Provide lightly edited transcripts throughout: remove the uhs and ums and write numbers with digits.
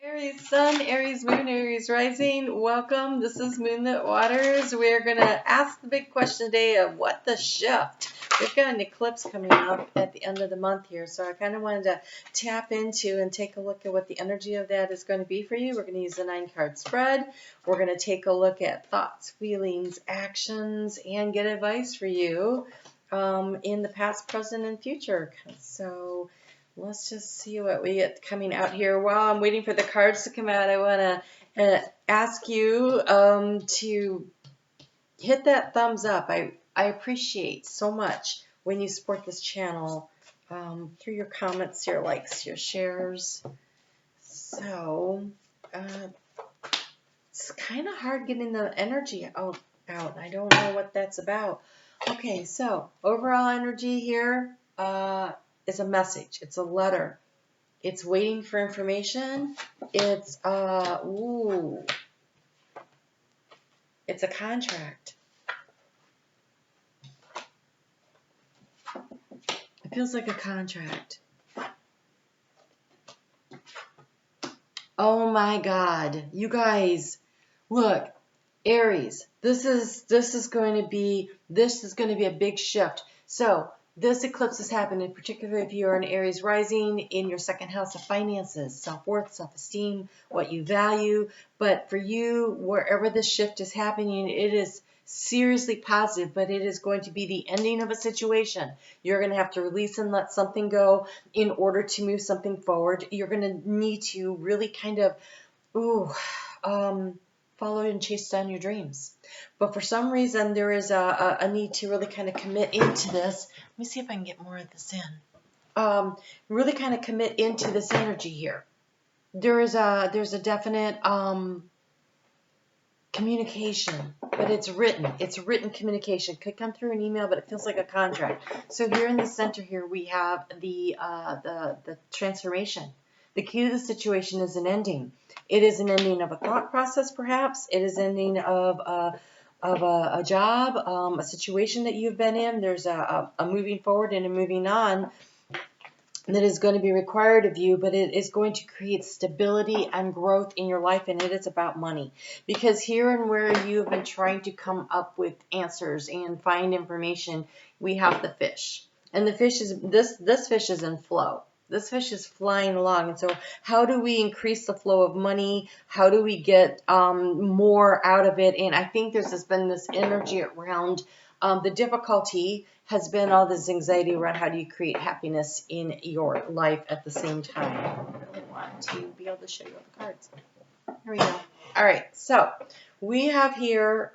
Aries Sun, Aries Moon, Aries Rising, welcome. This is Moonlit Waters. We're going to ask the big question today of what the shift. We've got an eclipse coming up at the end of the month here, so I kind of wanted to tap into and take a look at what the energy of that is going to be for you. We're going to use a 9-card spread. We're going to take a look at thoughts, feelings, actions, and get advice for you in the past, present, and future. So let's just see what we get coming out here. While I'm waiting for the cards to come out, I want to ask you to hit that thumbs up. I appreciate so much when you support this channel through your comments, your likes, your shares. So it's kind of hard getting the energy out. I don't know what that's about. Okay, so overall energy here is a message. It's a letter. It's waiting for information. It's it's a contract. It feels like a contract. Oh my God, you guys, look, Aries. This is going to be a big shift. So this eclipse is happening, particularly if you're an Aries rising in your second house of finances, self-worth, self-esteem, what you value. But for you, wherever this shift is happening, it is seriously positive, but it is going to be the ending of a situation. You're going to have to release and let something go in order to move something forward. You're going to need to really kind of, follow and chase down your dreams. But for some reason, there is a need to really kind of commit into this. Let me see if I can get more of this in. Really kind of commit into this energy here. There's a definite communication, but it's written. It's written communication. Could come through an email, but it feels like a contract. So here in the center here, we have the transformation. The key to the situation is an ending. It is an ending of a thought process, perhaps. It is ending of a job, a situation that you've been in. There's a moving forward and a moving on that is going to be required of you, but it is going to create stability and growth in your life, and it is about money. Because here and where you have been trying to come up with answers and find information, we have the fish. And the fish is, this fish is in flow. This fish is flying along. And so how do we increase the flow of money? How do we get more out of it? And I think there's been this energy around the difficulty has been all this anxiety around how do you create happiness in your life at the same time. I really want to be able to show you all the cards. Here we go. All right, so we have here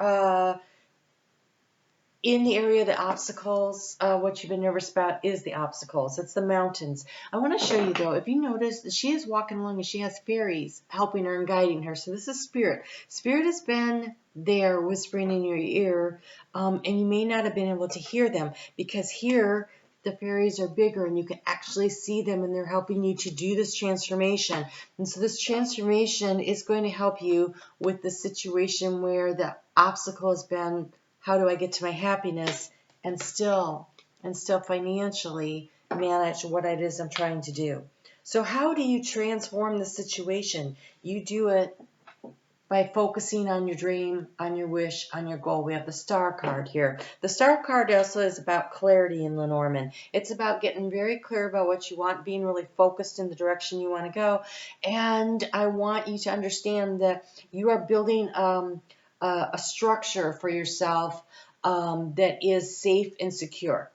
in the area of the obstacles, what you've been nervous about is the obstacles. It's the mountains. I want to show you, though, if you notice, that she is walking along and she has fairies helping her and guiding her. So this is spirit. Spirit has been there whispering in your ear, and you may not have been able to hear them because here the fairies are bigger and you can actually see them and they're helping you to do this transformation. And so this transformation is going to help you with the situation where the obstacle has been, how do I get to my happiness and still financially manage what it is I'm trying to do? So how do you transform the situation? You do it by focusing on your dream, on your wish, on your goal. We have the Star card here. The Star card also is about clarity in Lenormand. It's about getting very clear about what you want, being really focused in the direction you want to go. And I want you to understand that you are building a structure for yourself that is safe and secure.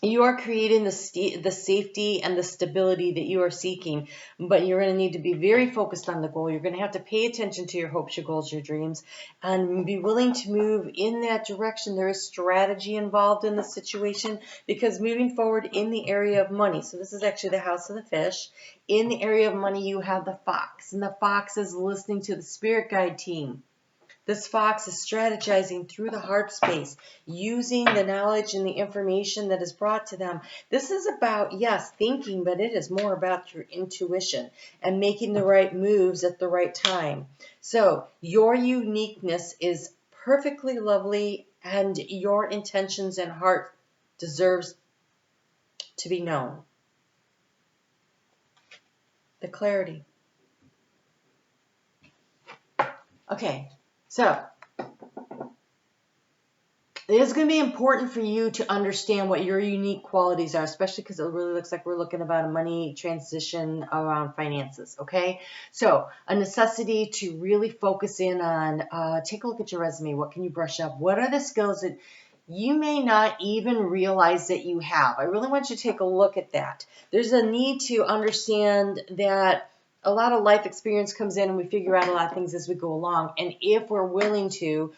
You are creating the safety and the stability that you are seeking, but you're going to need to be very focused on the goal. You're going to have to pay attention to your hopes, your goals, your dreams, and be willing to move in that direction. There is strategy involved in the situation because moving forward in the area of money, so this is actually the house of the fish. In the area of money, you have the fox, and the fox is listening to the spirit guide team. This fox is strategizing through the heart space, using the knowledge and the information that is brought to them. This is about, yes, thinking, but it is more about your intuition and making the right moves at the right time. So your uniqueness is perfectly lovely, and your intentions and heart deserves to be known. The clarity. Okay, so it is going to be important for you to understand what your unique qualities are, especially because it really looks like we're looking about a money transition around finances, okay? So a necessity to really focus in on, take a look at your resume. What can you brush up? What are the skills that you may not even realize that you have? I really want you to take a look at that. There's a need to understand that a lot of life experience comes in and we figure out a lot of things as we go along. And if we're willing to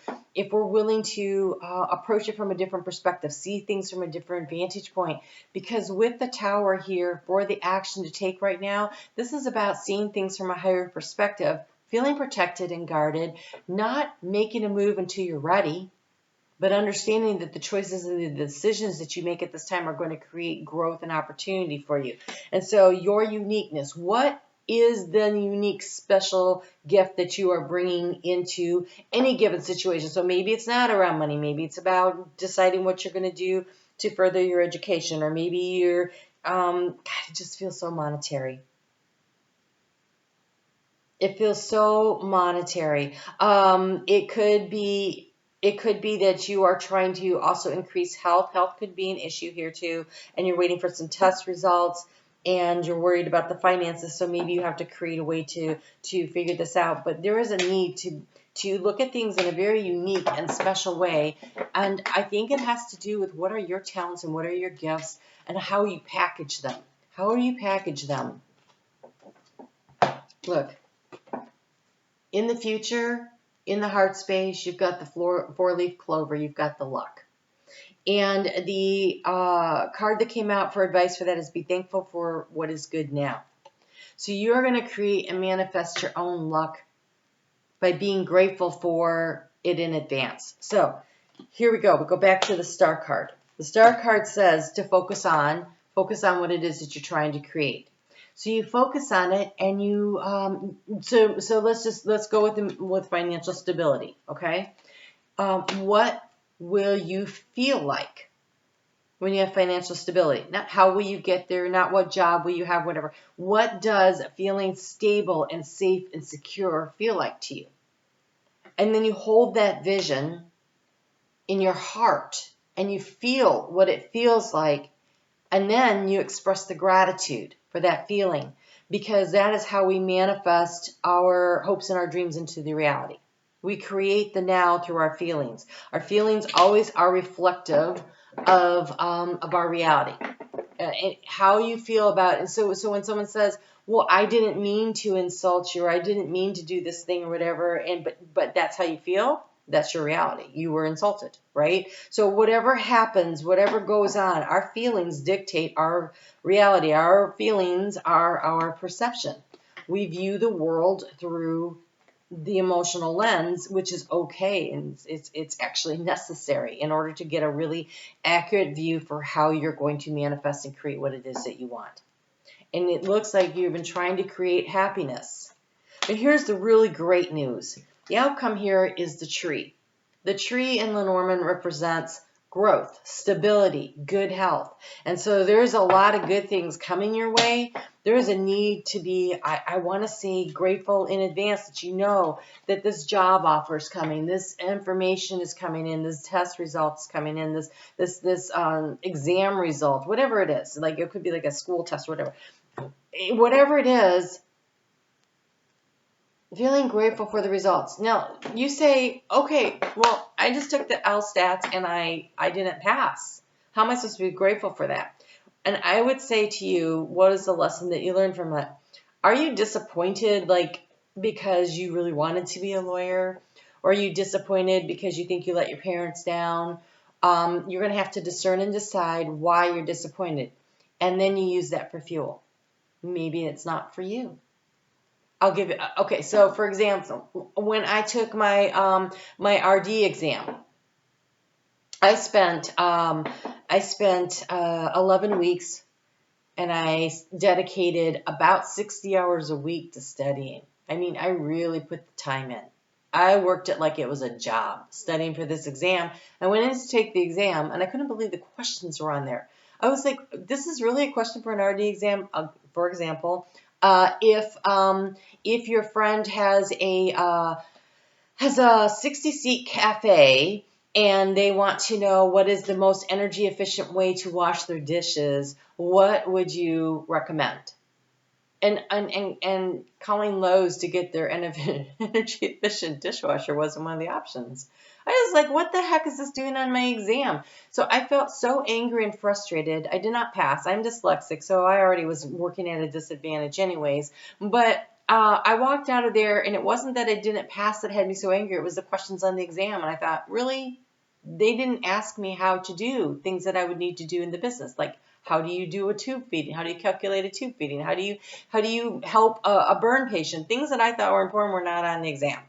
approach it from a different perspective, see things from a different vantage point, because with the Tower here for the action to take right now, this is about seeing things from a higher perspective, feeling protected and guarded, not making a move until you're ready, but understanding that the choices and the decisions that you make at this time are going to create growth and opportunity for you. And so your uniqueness, what is the unique special gift that you are bringing into any given situation? So maybe it's not around money. Maybe it's about deciding what you're going to do to further your education, or maybe you're, God, it just feels so monetary. It feels so monetary. It could be that you are trying to also increase health. Health could be an issue here too, and you're waiting for some test results, and you're worried about the finances. So maybe you have to create a way to figure this out. But there is a need to look at things in a very unique and special way. And I think it has to do with what are your talents and what are your gifts and how you package them. How do you package them? Look. In the future, in the heart space, you've got the four-leaf clover, you've got the luck. And the card that came out for advice for that is be thankful for what is good now. So you're going to create and manifest your own luck by being grateful for it in advance. So here we go. We go back to the star card. The star card says to focus on what it is that you're trying to create. So you focus on it, and you so let's go with financial stability, okay? What will you feel like when you have financial stability? Not how will you get there, not what job will you have, whatever. What does feeling stable and safe and secure feel like to you? And then you hold that vision in your heart, and you feel what it feels like, and then you express the gratitude for that feeling, because that is how we manifest our hopes and our dreams into the reality. We create the now through our feelings. Our feelings always are reflective of our reality. How you feel about it. And so when someone says, well, I didn't mean to insult you, or I didn't mean to do this thing or whatever, but that's how you feel, that's your reality. You were insulted, right? So whatever happens, whatever goes on, our feelings dictate our reality. Our feelings are our perception. We view the world through the emotional lens, which is okay, and it's actually necessary in order to get a really accurate view for how you're going to manifest and create what it is that you want. And it looks like you've been trying to create happiness. But here's the really great news. The outcome here is the tree. The tree in Lenormand represents growth, stability, good health. And so there's a lot of good things coming your way. There is a need to be, I want to say, grateful in advance that you know that this job offer is coming, this information is coming in, this test results coming in, this exam result, whatever it is. Like it could be like a school test, whatever. Whatever it is, feeling grateful for the results. Now, you say, okay, well, I just took the LSATs and I didn't pass. How am I supposed to be grateful for that? And I would say to you, what is the lesson that you learned from that? Are you disappointed, like, because you really wanted to be a lawyer? Or are you disappointed because you think you let your parents down? You're going to have to discern and decide why you're disappointed. And then you use that for fuel. Maybe it's not for you. I'll give it, okay, so for example, when I took my my RD exam, I spent 11 weeks, and I dedicated about 60 hours a week to studying. I mean, I really put the time in. I worked it like it was a job, studying for this exam. I went in to take the exam, and I couldn't believe the questions were on there. I was like, this is really a question for an RD exam, for example. If your friend has a has a 60-seat cafe, and they want to know what is the most energy efficient way to wash their dishes. What would you recommend? And calling Lowe's to get their energy efficient dishwasher wasn't one of the options. I was like, what the heck is this doing on my exam? So I felt so angry and frustrated. I did not pass. I'm dyslexic, so I already was working at a disadvantage anyways. But I walked out of there, and it wasn't that I didn't pass that had me so angry. It was the questions on the exam, and I thought, really? They didn't ask me how to do things that I would need to do in the business, like how do you do a tube feeding? How do you calculate a tube feeding? How do you help a burn patient? Things that I thought were important were not on the exam.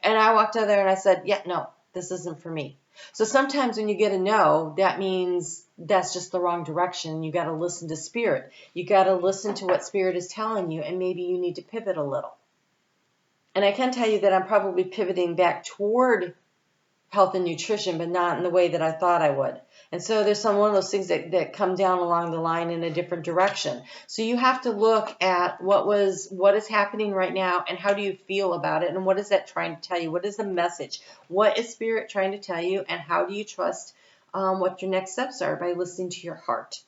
And I walked out there and I said, yeah, no, this isn't for me. So sometimes when you get a no, that means that's just the wrong direction. You got to listen to spirit. You got to listen to what spirit is telling you, and maybe you need to pivot a little. And I can tell you that I'm probably pivoting back toward health and nutrition, but not in the way that I thought I would. And so there's one of those things that come down along the line in a different direction. So you have to look at what is happening right now, and how do you feel about it, and what is that trying to tell you? What is the message? What is spirit trying to tell you, and how do you trust what your next steps are by listening to your heart?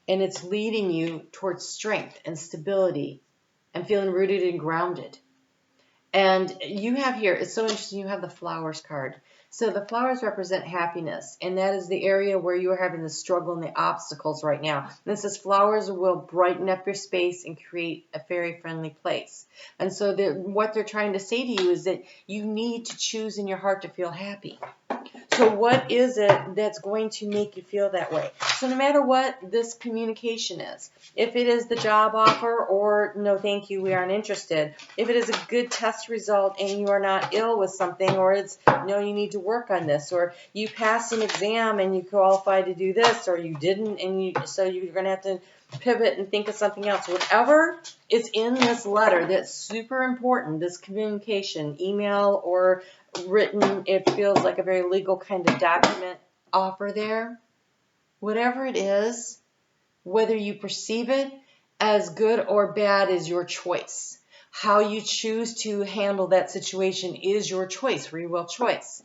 And it's leading you towards strength and stability and feeling rooted and grounded. And you have here, it's so interesting, you have the flowers card. So the flowers represent happiness, and that is the area where you are having the struggle and the obstacles right now. And it says flowers will brighten up your space and create a fairy-friendly place. And so what they're trying to say to you is that you need to choose in your heart to feel happy. So what is it that's going to make you feel that way? So no matter what this communication is, if it is the job offer or no thank you, we aren't interested, if it is a good test result and you are not ill with something, or it's no, you need to work on this, or you passed an exam and you qualified to do this, or you didn't, and so you're going to have to pivot and think of something else. Whatever is in this letter that's super important, this communication, email or written, it feels like a very legal kind of document offer there. Whatever it is, whether you perceive it as good or bad is your choice. How you choose to handle that situation is your choice, free will choice.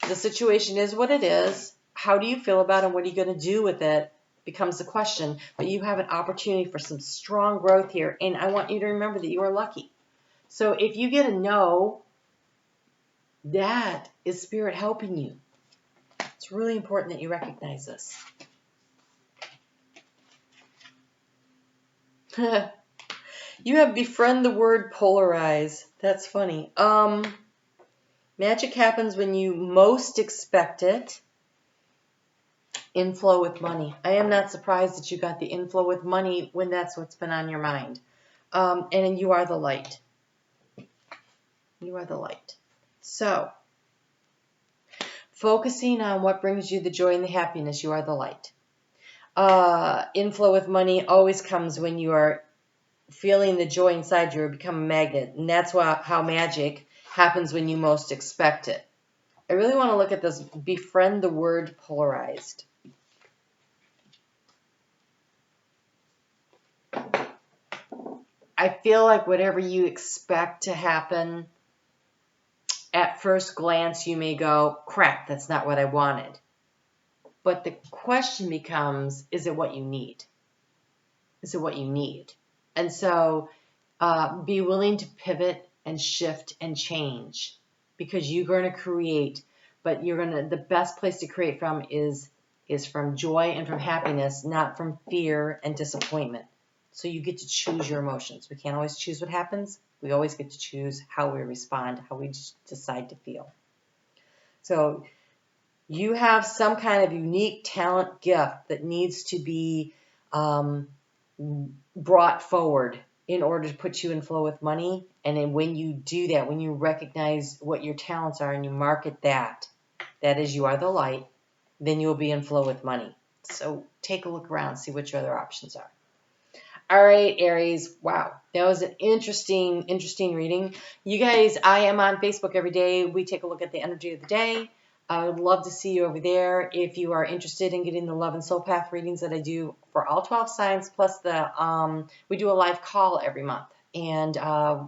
The situation is what it is. How do you feel about it, and what are you going to do with it becomes the question. But you have an opportunity for some strong growth here, and I want you to remember that you are lucky. So if you get a no, that is spirit helping you. It's really important that you recognize this. You have befriend the word polarize. That's funny. Magic happens when you most expect it. Inflow with money. I am not surprised that you got the inflow with money when that's what's been on your mind. And you are the light. You are the light. So, focusing on what brings you the joy and the happiness, you are the light. Inflow with money always comes when you are feeling the joy inside you, or become a magnet. And that's how magic happens when you most expect it. I really want to look at this. Befriend the word polarized. I feel like whatever you expect to happen, at first glance you may go, crap, that's not what I wanted. But the question becomes, is it what you need? Is it what you need? And so be willing to pivot and shift and change, because you're going to create, but the best place to create from is from joy and from happiness, not from fear and disappointment. So you get to choose your emotions. We can't always choose what happens. We always get to choose how we respond, how we decide to feel. So you have some kind of unique talent gift that needs to be brought forward in order to put you in flow with money. And then when you do that, when you recognize what your talents are and you market that is you are the light, then you will be in flow with money. So take a look around, see what your other options are. All right, Aries. Wow, that was an interesting reading. You guys, I am on Facebook every day. We take a look at the energy of the day. I would love to see you over there. If you are interested in getting the Love and Soul Path readings that I do for all 12 signs, plus we do a live call every month. And a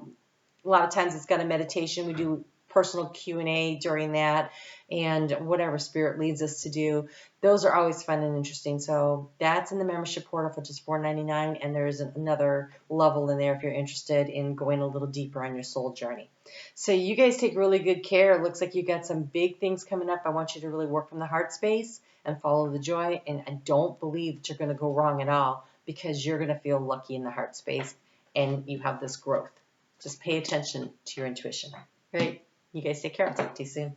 lot of times it's got a meditation. We do personal Q&A during that, and whatever Spirit leads us to do. Those are always fun and interesting. So that's in the membership portal for just $4.99, and there's another level in there if you're interested in going a little deeper on your soul journey. So you guys take really good care. It looks like you got some big things coming up. I want you to really work from the heart space and follow the joy, and I don't believe that you're going to go wrong at all, because you're going to feel lucky in the heart space and you have this growth. Just pay attention to your intuition. Great. You guys take care. I'll talk to you soon.